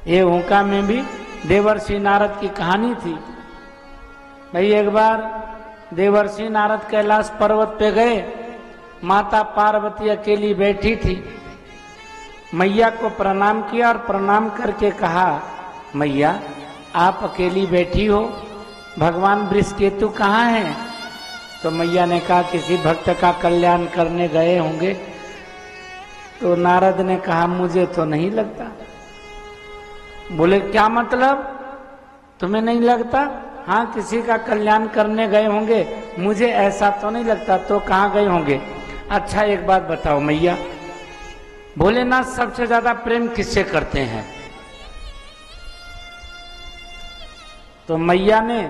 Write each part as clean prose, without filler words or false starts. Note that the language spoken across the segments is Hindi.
ये ओंका में भी देवर्षि नारद की कहानी थी। भाई एक बार देवर्षि नारद कैलाश पर्वत पे गए, माता पार्वती अकेली बैठी थी। मैया को प्रणाम किया और प्रणाम करके कहा, मैया आप अकेली बैठी हो, भगवान वृषकेतु कहाँ हैं? तो मैया ने कहा किसी भक्त का कल्याण करने गए होंगे। तो नारद ने कहा मुझे तो नहीं लगता। बोले क्या मतलब, तुम्हें नहीं लगता? हाँ किसी का कल्याण करने गए होंगे, मुझे ऐसा तो नहीं लगता। तो कहाँ गए होंगे? अच्छा एक बात बताओ मैया, भोलेनाथ सबसे ज्यादा प्रेम किससे करते हैं? तो मैया ने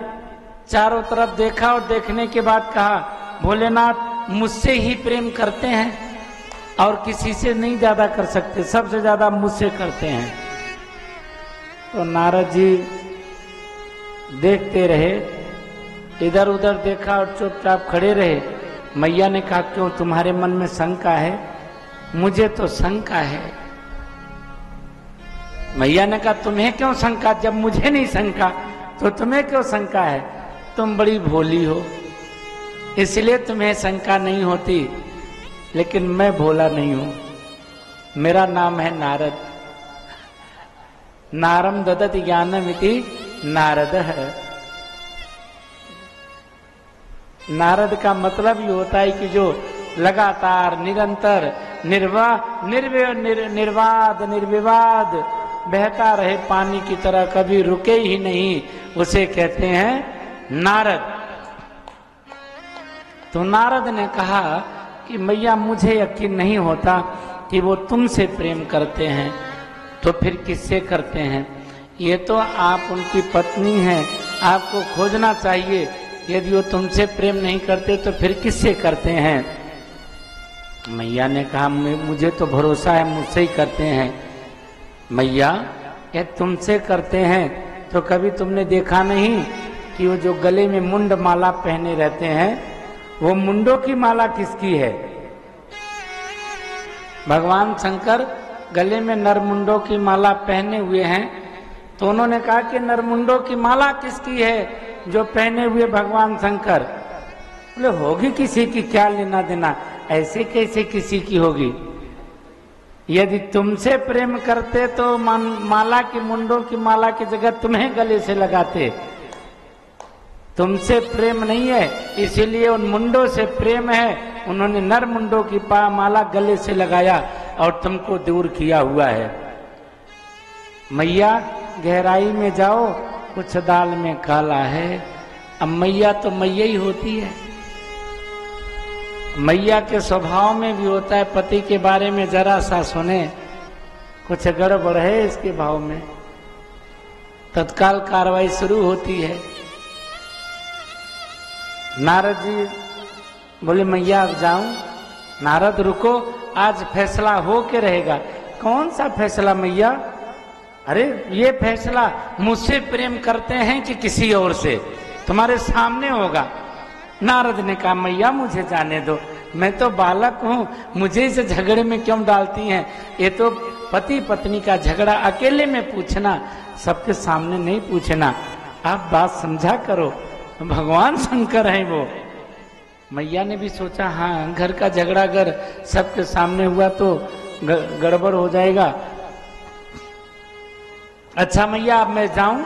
चारों तरफ देखा और देखने के बाद कहा भोलेनाथ मुझसे ही प्रेम करते हैं और किसी से नहीं ज्यादा कर सकते, सबसे ज्यादा मुझसे करते हैं। तो नारद जी देखते रहे, इधर उधर देखा और चुपचाप खड़े रहे। मैया ने कहा क्यों तुम्हारे मन में शंका है? मुझे तो शंका है। मैया ने कहा तुम्हें क्यों शंका, जब मुझे नहीं शंका तो तुम्हें क्यों शंका है? तुम बड़ी भोली हो इसलिए तुम्हें शंका नहीं होती, लेकिन मैं भोला नहीं हूं। मेरा नाम है नारद। नारम ददति ज्ञानमिति नारद है। नारद का मतलब ये होता है कि जो लगातार निरंतर निर्वाद निर्विवाद बहता रहे पानी की तरह, कभी रुके ही नहीं, उसे कहते हैं नारद। तो नारद ने कहा कि मैया मुझे यकीन नहीं होता कि वो तुमसे प्रेम करते हैं, तो फिर किससे करते हैं? ये तो आप उनकी पत्नी हैं, आपको खोजना चाहिए। यदि वो तुमसे प्रेम नहीं करते तो फिर किससे करते हैं? मैया ने कहा मुझे तो भरोसा है मुझसे ही करते हैं। मैया ये तुमसे करते हैं तो कभी तुमने देखा नहीं कि वो जो गले में मुंड माला पहने रहते हैं, वो मुंडों की माला किसकी है? भगवान शंकर गले में नरमुंडों की माला पहने हुए हैं। तो उन्होंने कहा कि नरमुंडों की माला किसकी है जो पहने हुए भगवान शंकर? बोले होगी किसी की, क्या लेना देना, ऐसे कैसे किसी की होगी? यदि तुमसे प्रेम करते तो माला की मुंडों की माला की जगह तुम्हें गले से लगाते। तुमसे प्रेम नहीं है इसीलिए उन मुंडों से प्रेम है, उन्होंने नर मुंडों की माला गले से लगाया और तुमको दूर किया हुआ है। मैया गहराई में जाओ, कुछ दाल में काला है। अब मैया तो मैया ही होती है। मैया के स्वभाव में भी होता है, पति के बारे में जरा सा सुने कुछ गड़बड़ है इसके भाव में, तत्काल कार्रवाई शुरू होती है। नारद जी बोले मैया अब जाऊं? नारद रुको, आज फैसला हो के रहेगा। कौन सा फैसला मैया? अरे ये फैसला मुझसे प्रेम करते हैं कि किसी और से, तुम्हारे सामने होगा। नारद ने कहा मैया मुझे जाने दो, मैं तो बालक हूँ, मुझे इस झगड़े में क्यों डालती हैं? ये तो पति पत्नी का झगड़ा अकेले में पूछना, सबके सामने नहीं पूछना। आप बात समझा करो, भगवान शंकर हैं वो। मैया ने भी सोचा हाँ घर का झगड़ा अगर सबके सामने हुआ तो गड़बड़ हो जाएगा। अच्छा मैया अब मैं जाऊं?